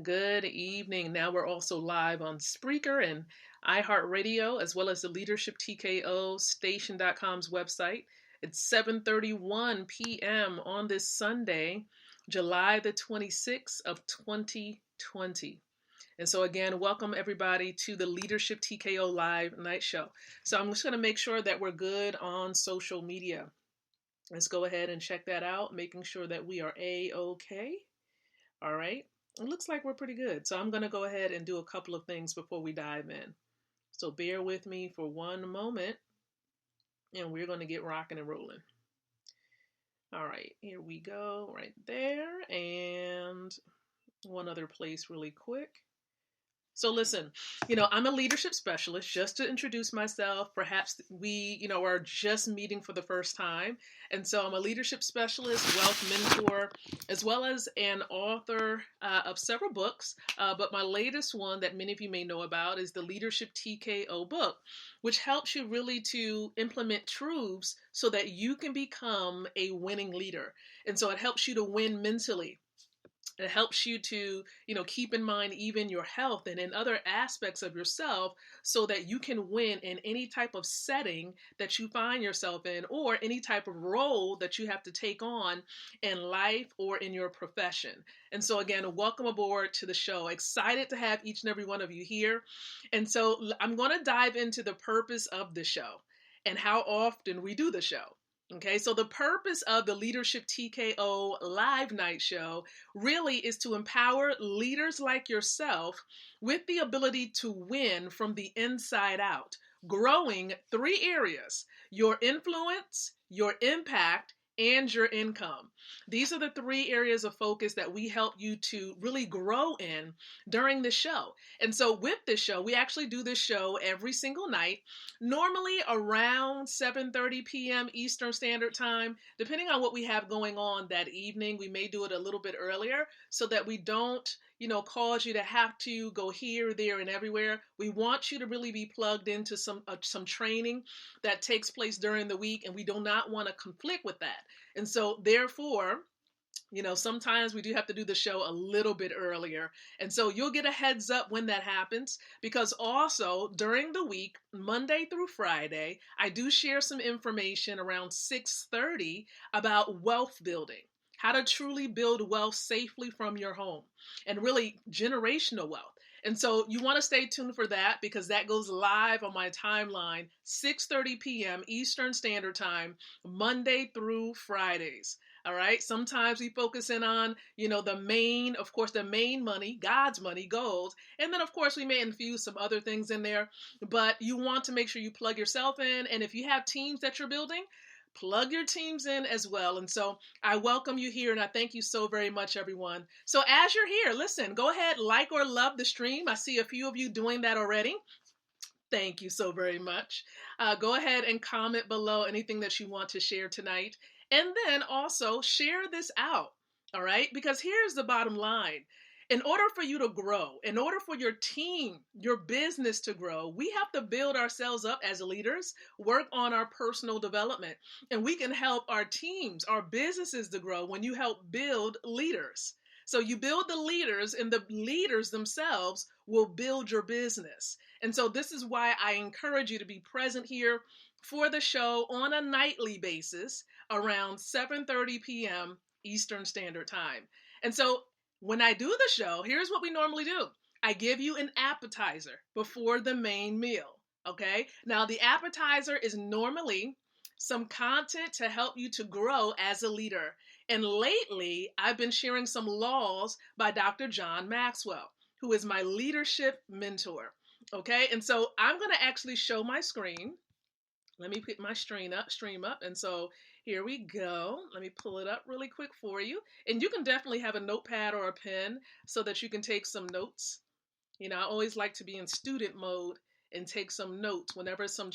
Good evening. Now we're also live on Spreaker and iHeartRadio, as well as the Leadership TKO Station.com's website. It's 7:31 p.m. on this Sunday, July the 26th of 2020. And so again, welcome everybody to the Leadership TKO Live Night Show. So I'm just going to make sure that we're good on social media. Let's go ahead and check that out, making sure that we are A-OK. All right. It looks like we're pretty good. So I'm going to go ahead and do a couple of things before we dive in. So bear with me for one moment and we're going to get rocking and rolling. All right, here we go right there. And one other place really quick. So listen, I'm a leadership specialist. Just to introduce myself, perhaps we, are just meeting for the first time. And so I'm a leadership specialist, wealth mentor, as well as an author of several books. But my latest one that many of you may know about is the Leadership TKO book, which helps you really to implement truths so that you can become a winning leader. And so it helps you to win mentally. It helps you to, keep in mind even your health and in other aspects of yourself so that you can win in any type of setting that you find yourself in or any type of role that you have to take on in life or in your profession. And so again, welcome aboard to the show. Excited to have each and every one of you here. And so I'm going to dive into the purpose of the show and how often we do the show. Okay, so the purpose of the Leadership TKO Live Night Show really is to empower leaders like yourself with the ability to win from the inside out, growing three areas: your influence, your impact, and your income. These are the three areas of focus that we help you to really grow in during the show. And so with this show, we actually do this show every single night, normally around 7:30 p.m. Eastern Standard Time. Depending on what we have going on that evening, we may do it a little bit earlier so that we don't cause you to have to go here, there, and everywhere. We want you to really be plugged into some training that takes place during the week, and we do not want to conflict with that. And so, therefore, sometimes we do have to do the show a little bit earlier. And so you'll get a heads up when that happens, because also during the week, Monday through Friday, I do share some information around 6:30 about wealth building. How to truly build wealth safely from your home and really generational wealth. And so you want to stay tuned for that because that goes live on my timeline, 6:30 p.m. Eastern Standard Time, Monday through Fridays. All right. Sometimes we focus in on, the main money, God's money, gold. And then, of course, we may infuse some other things in there. But you want to make sure you plug yourself in. And if you have teams that you're building, plug your teams in as well. And so I welcome you here and I thank you so very much, everyone. So as you're here, listen, go ahead, like or love the stream. I see a few of you doing that already. Thank you so very much. Go ahead and comment below anything that you want to share tonight. And then also share this out. All right. Because here's the bottom line. In order for you to grow, in order for your team, your business to grow, we have to build ourselves up as leaders, work on our personal development, and we can help our teams, our businesses to grow when you help build leaders. So you build the leaders and the leaders themselves will build your business. And so this is why I encourage you to be present here for the show on a nightly basis around 7:30 p.m. Eastern Standard Time. And so when I do the show, here's what we normally do. I give you an appetizer before the main meal, okay? Now, the appetizer is normally some content to help you to grow as a leader. And lately, I've been sharing some laws by Dr. John Maxwell, who is my leadership mentor, okay? And so I'm going to actually show my screen. Let me put my stream up. And so here we go. Let me pull it up really quick for you. And you can definitely have a notepad or a pen so that you can take some notes. I always like to be in student mode and take some notes whenever some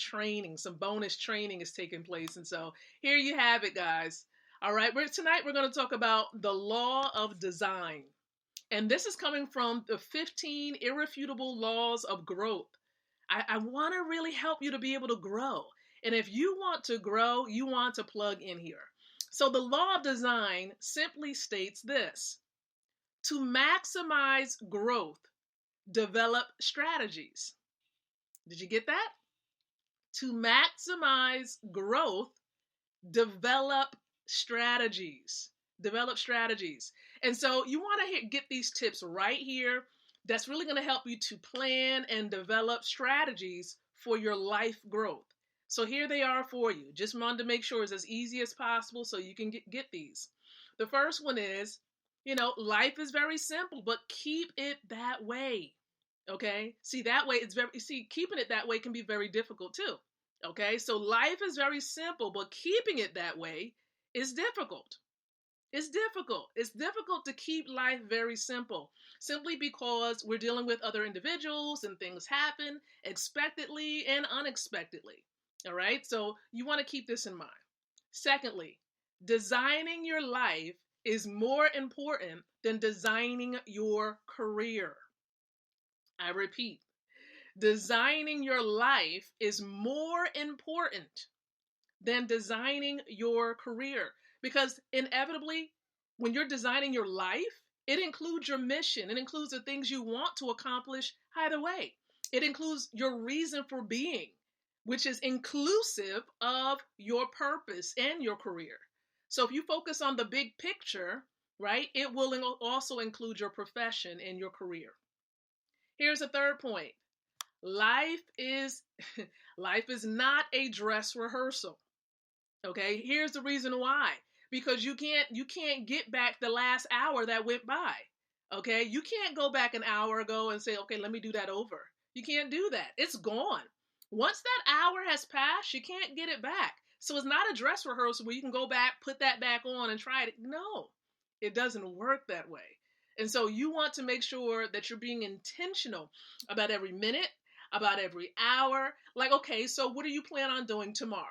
bonus training is taking place. And so here you have it, guys. All right, tonight we're going to talk about the law of design. And this is coming from the 15 irrefutable laws of growth. I want to really help you to be able to grow. And if you want to grow, you want to plug in here. So the law of design simply states this: To maximize growth, develop strategies. Did you get that? To maximize growth, develop strategies. Develop strategies. And so you want to get these tips right here. That's really going to help you to plan and develop strategies for your life growth. So here they are for you. Just wanted to make sure it's as easy as possible so you can get these. The first one is, life is very simple, but keep it that way. Okay? See, that way keeping it that way can be very difficult too. Okay? So life is very simple, but keeping it that way is difficult. It's difficult. It's difficult to keep life very simple simply because we're dealing with other individuals and things happen expectedly and unexpectedly. All right? So you want to keep this in mind. Secondly, designing your life is more important than designing your career. I repeat, designing your life is more important than designing your career. Because inevitably, when you're designing your life, it includes your mission. It includes the things you want to accomplish either way. It includes your reason for being, which is inclusive of your purpose and your career. So if you focus on the big picture, right, it will also include your profession and your career. Here's a third point. Life is life is not a dress rehearsal. Okay, here's the reason why. Because you can't get back the last hour that went by. Okay, you can't go back an hour ago and say, okay, let me do that over. You can't do that. It's gone. Once that hour has passed, you can't get it back. So it's not a dress rehearsal where you can go back, put that back on and try it. No, it doesn't work that way. And so you want to make sure that you're being intentional about every minute, about every hour. Like, okay, so what do you plan on doing tomorrow?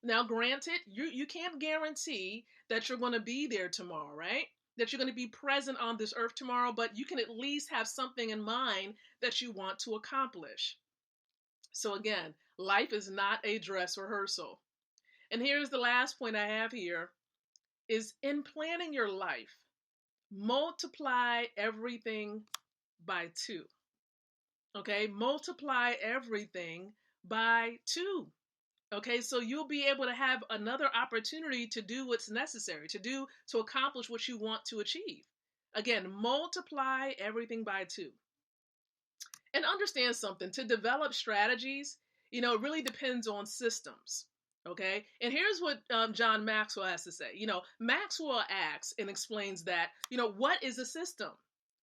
Now, granted, you can't guarantee that you're going to be there tomorrow, right? That you're going to be present on this earth tomorrow, but you can at least have something in mind that you want to accomplish. So again, life is not a dress rehearsal. And here's the last point I have here is in planning your life, multiply everything by 2. Okay, multiply everything by 2. Okay, so you'll be able to have another opportunity to do what's necessary, to accomplish what you want to achieve. Again, multiply everything by 2. And understand something, to develop strategies, it really depends on systems. Okay, and here's what John Maxwell has to say. Maxwell asks and explains that, what is a system?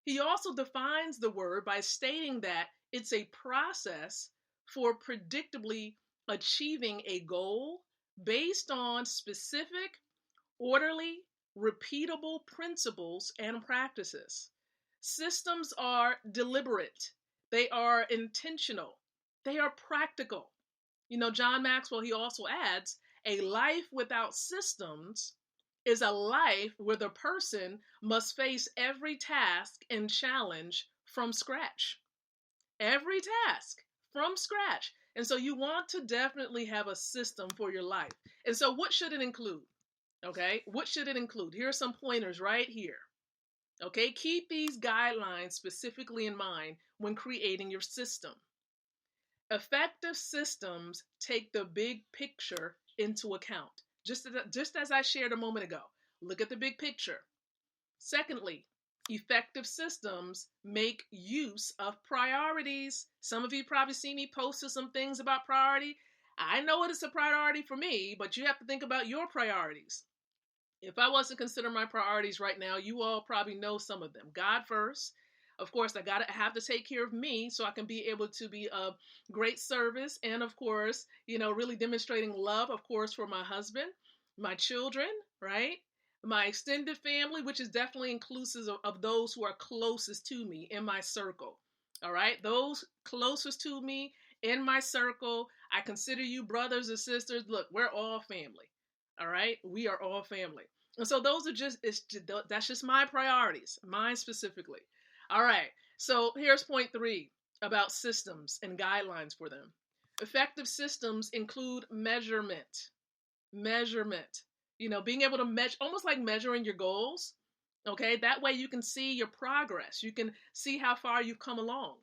He also defines the word by stating that it's a process for predictably achieving a goal based on specific, orderly, repeatable principles and practices. Systems are deliberate, they are intentional, they are practical. John Maxwell, he also adds, a life without systems is a life where the person must face every task and challenge from scratch. Every task from scratch. And so you want to definitely have a system for your life. And so what should it include? Okay, what should it include? Here are some pointers right here. Okay, keep these guidelines specifically in mind when creating your system. Effective systems take the big picture into account. Just as I shared a moment ago, look at the big picture. Secondly, effective systems make use of priorities. Some of you probably see me posted some things about priority. I know it is a priority for me, but you have to think about your priorities. If I was to consider my priorities right now, you all probably know some of them. God first. Of course, I have to take care of me so I can be able to be of great service. And of course, really demonstrating love, of course, for my husband, my children, right? My extended family, which is definitely inclusive of those who are closest to me in my circle. All right. Those closest to me in my circle, I consider you brothers and sisters. Look, we're all family. All right. We are all family. And so those are that's just my priorities, mine specifically. All right. So here's point 3 about systems and guidelines for them. Effective systems include measurement. Measurement. Being able to measure, almost like measuring your goals. Okay, that way you can see your progress. You can see how far you've come along.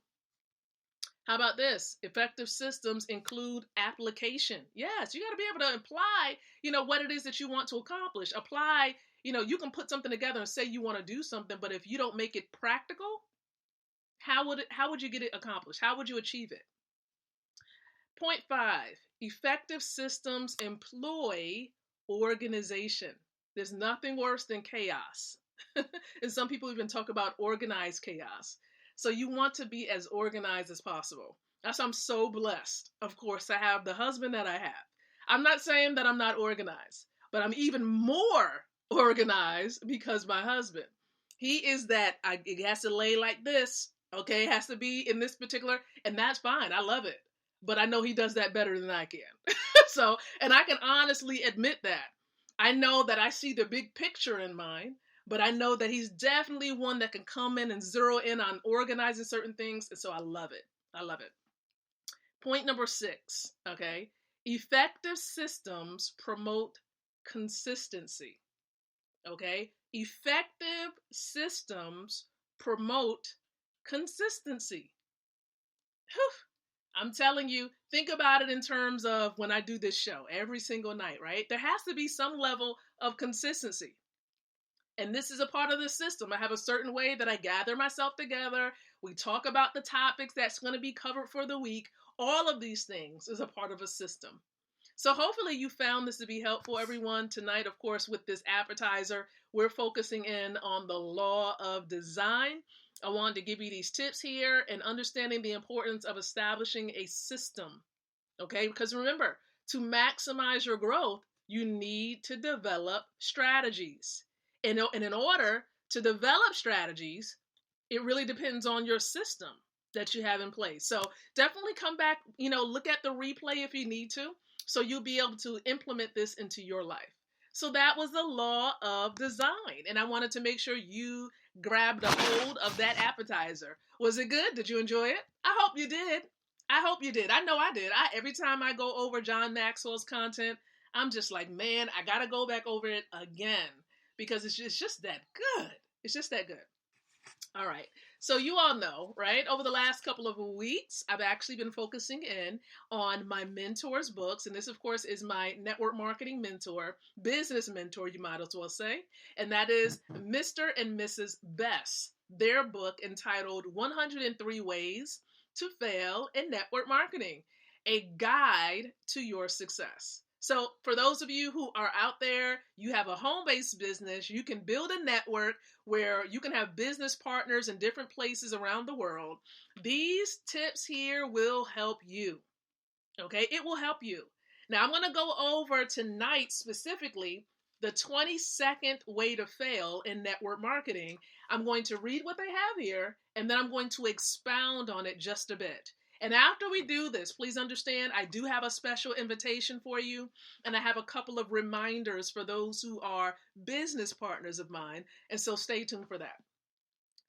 How about this? Effective systems include application. Yes, you got to be able to apply, what it is that you want to accomplish. Apply, you can put something together and say you want to do something, but if you don't make it practical, how would you get it accomplished? How would you achieve it? Point 5, effective systems employ organization. There's nothing worse than chaos. And some people even talk about organized chaos. So you want to be as organized as possible. That's why I'm so blessed, of course, to have the husband that I have. I'm not saying that I'm not organized, but I'm even more organized because my husband, he is that, it has to lay like this, okay? It has to be in this particular, and that's fine. I love it. But I know he does that better than I can. So, and I can honestly admit that. I know that I see the big picture in mind, but I know that he's definitely one that can come in and zero in on organizing certain things. And so I love it. I love it. Point number 6, okay? Effective systems promote consistency, okay? Effective systems promote consistency. Whew. I'm telling you, think about it in terms of when I do this show every single night, right? There has to be some level of consistency. And this is a part of the system. I have a certain way that I gather myself together. We talk about the topics that's going to be covered for the week. All of these things is a part of a system. So hopefully you found this to be helpful, everyone. Tonight, of course, with this appetizer, we're focusing in on the law of design. I wanted to give you these tips here and understanding the importance of establishing a system. Okay, because remember, to maximize your growth, you need to develop strategies. And in order to develop strategies, it really depends on your system that you have in place. So definitely come back, look at the replay if you need to, so you'll be able to implement this into your life. So that was the law of design. And I wanted to make sure you grabbed a hold of that appetizer. Was it good? Did you enjoy it? I hope you did. I hope you did. I know I did. Every time I go over John Maxwell's content, I'm just like, man, I got to go back over it again because it's just that good. It's just that good. All right. So you all know, right? Over the last couple of weeks, I've actually been focusing in on my mentors' books. And this, of course, is my network marketing mentor, business mentor, you might as well say. And that is Mr. and Mrs. Best, their book entitled 103 Ways to Fail in Network Marketing, a guide to your success. So for those of you who are out there, you have a home-based business, you can build a network where you can have business partners in different places around the world. These tips here will help you. Okay, it will help you. Now I'm going to go over tonight specifically the 22nd way to fail in network marketing. I'm going to read what they have here, and then I'm going to expound on it just a bit. And after we do this, please understand, I do have a special invitation for you, and I have a couple of reminders for those who are business partners of mine, and so stay tuned for that.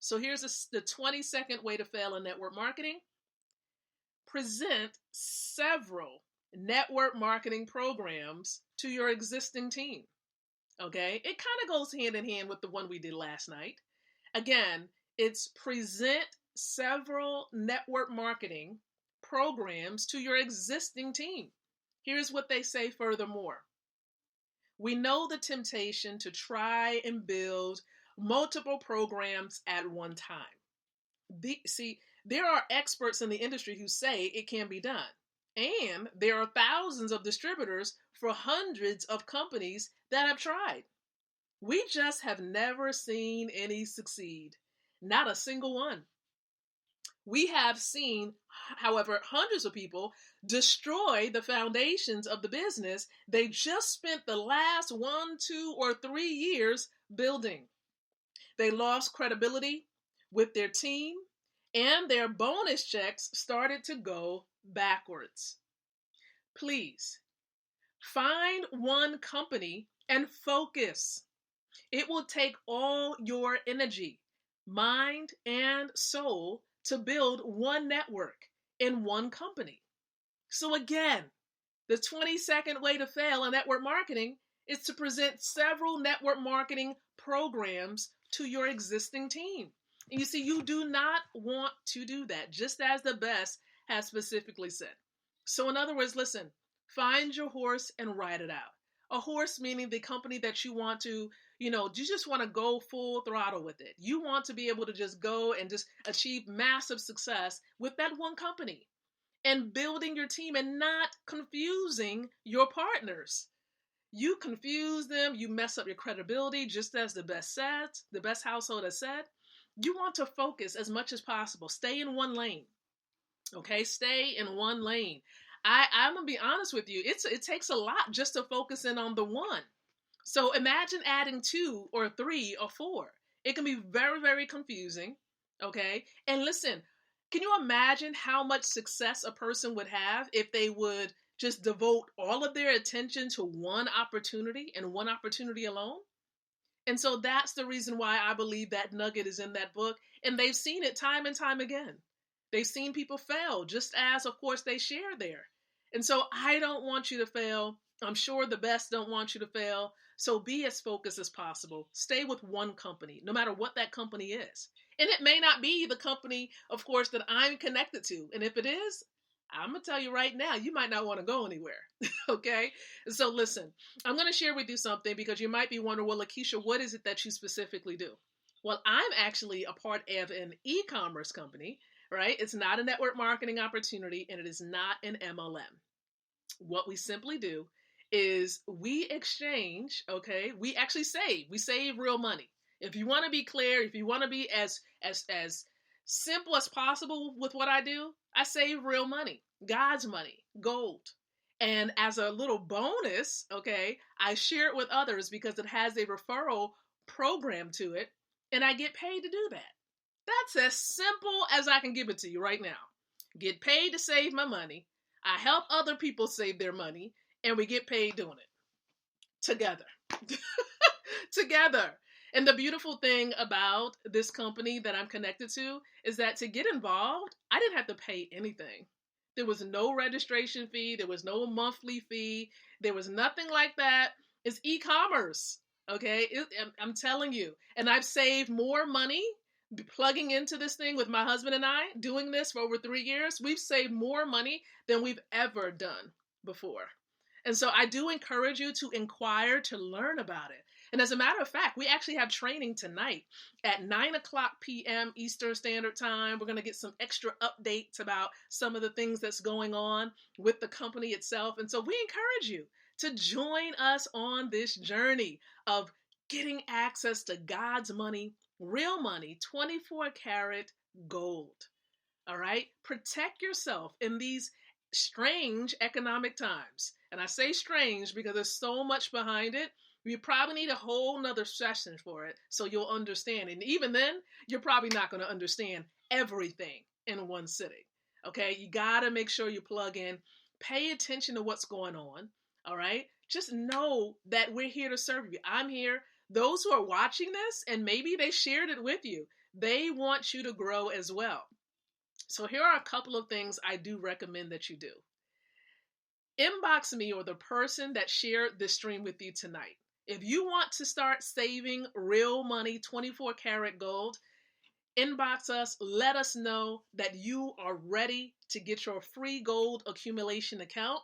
So here's the 22nd way to fail in network marketing. Present several network marketing programs to your existing team. Okay, it kind of goes hand in hand with the one we did last night. Again, it's present several network marketing programs to your existing team. Here's what they say furthermore. We know the temptation to try and build multiple programs at one time. There are experts in the industry who say it can be done. And there are thousands of distributors for hundreds of companies that have tried. We just have never seen any succeed. Not a single one. We have seen, however, hundreds of people destroy the foundations of the business they just spent the last 1, 2, or 3 years building. They lost credibility with their team, and their bonus checks started to go backwards. Please, find one company and focus. It will take all your energy, mind, and soul to build one network in one company. So again, the 22nd way to fail in network marketing is to present several network marketing programs to your existing team. And you see, you do not want to do that, just as the best has specifically said. So, in other words, listen, find your horse and ride it out. A horse meaning the company that you want to, you just want to go full throttle with it. You want to be able to just go and just achieve massive success with that one company and building your team and not confusing your partners. You confuse them, you mess up your credibility, just as the best said, the best household has said. You want to focus as much as possible. Stay in one lane. Okay, stay in one lane. I'm gonna be honest with you. It takes a lot just to focus in on the one. So imagine adding two or three or four. It can be very, very confusing. Okay, and listen, can you imagine how much success a person would have if they would just devote all of their attention to one opportunity and one opportunity alone? And so that's the reason why I believe that nugget is in that book. And they've seen it time and time again. They've seen people fail, just as, of course, they share there. And so I don't want you to fail. I'm sure the best don't want you to fail. So be as focused as possible. Stay with one company, no matter what that company is. And it may not be the company, of course, that I'm connected to. And if it is, I'm going to tell you right now, you might not want to go anywhere. Okay? So listen, I'm going to share with you something because you might be wondering, well, Lakeisha, what is it that you specifically do? Well, I'm actually a part of an e-commerce company, right? It's not a network marketing opportunity and it is not an MLM. What we simply do is we exchange, okay? We actually save. We save real money. If you want to be clear, if you want to be as simple as possible with what I do, I save real money, God's money, gold. And as a little bonus, okay, I share it with others because it has a referral program to it, and I get paid to do that. That's as simple as I can give it to you right now. Get paid to save my money. I help other people save their money, and we get paid doing it together. Together. And the beautiful thing about this company that I'm connected to is that to get involved, I didn't have to pay anything. There was no registration fee. There was no monthly fee. There was nothing like that. It's e-commerce. Okay. I'm telling you. And I've saved more money plugging into this thing with my husband and I, doing this for over 3 years. We've saved more money than we've ever done before. And so I do encourage you to inquire, to learn about it. And as a matter of fact, we actually have training tonight at 9 o'clock p.m. Eastern Standard Time. We're going to get some extra updates about some of the things that's going on with the company itself. And so we encourage you to join us on this journey of getting access to God's money, real money, 24 karat gold. All right? Protect yourself in these strange economic times. And I say strange because there's so much behind it. You probably need a whole nother session for it so you'll understand. And even then, you're probably not going to understand everything in one sitting. Okay? You got to make sure you plug in. Pay attention to what's going on. All right? Just know that we're here to serve you. I'm here. Those who are watching this, and maybe they shared it with you, they want you to grow as well. So here are a couple of things I do recommend that you do. Inbox me or the person that shared this stream with you tonight. If you want to start saving real money, 24 karat gold, inbox us. Let us know that you are ready to get your free gold accumulation account.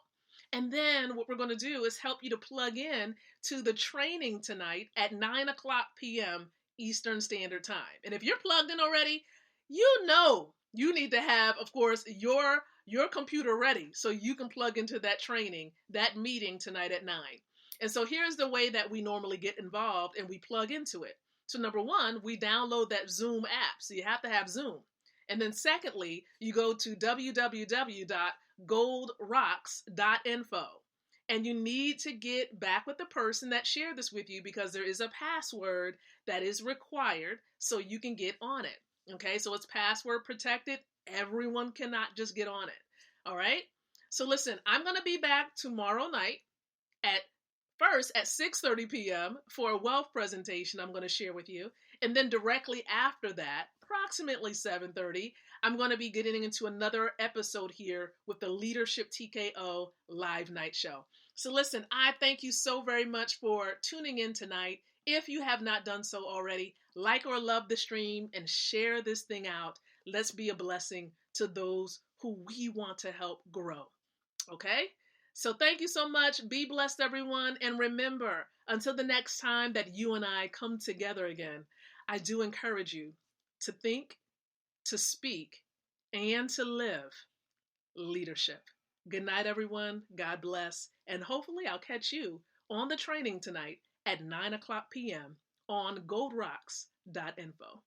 And then what we're going to do is help you to plug in to the training tonight at 9 o'clock p.m. Eastern Standard Time. And if you're plugged in already, you know you need to have, of course, your computer ready so you can plug into that training, that meeting tonight at 9. And so here's the way that we normally get involved and we plug into it. So number one, we download that Zoom app. So you have to have Zoom. And then secondly, you go to www.goldrocks.info. And you need to get back with the person that shared this with you because there is a password that is required so you can get on it. Okay, so it's password protected. Everyone cannot just get on it. All right? So listen, I'm going to be back tomorrow night at 6:30 p.m. for a wealth presentation I'm going to share with you. And then directly after that, approximately 7:30, I'm going to be getting into another episode here with the Leadership TKO live night show. So listen, I thank you so very much for tuning in tonight. If you have not done so already, like or love the stream and share this thing out. Let's be a blessing to those who we want to help grow. Okay? So thank you so much. Be blessed, everyone. And remember, until the next time that you and I come together again, I do encourage you to think, to speak, and to live leadership. Good night, everyone. God bless. And hopefully, I'll catch you on the training tonight at 9 o'clock p.m. on goldrocks.info.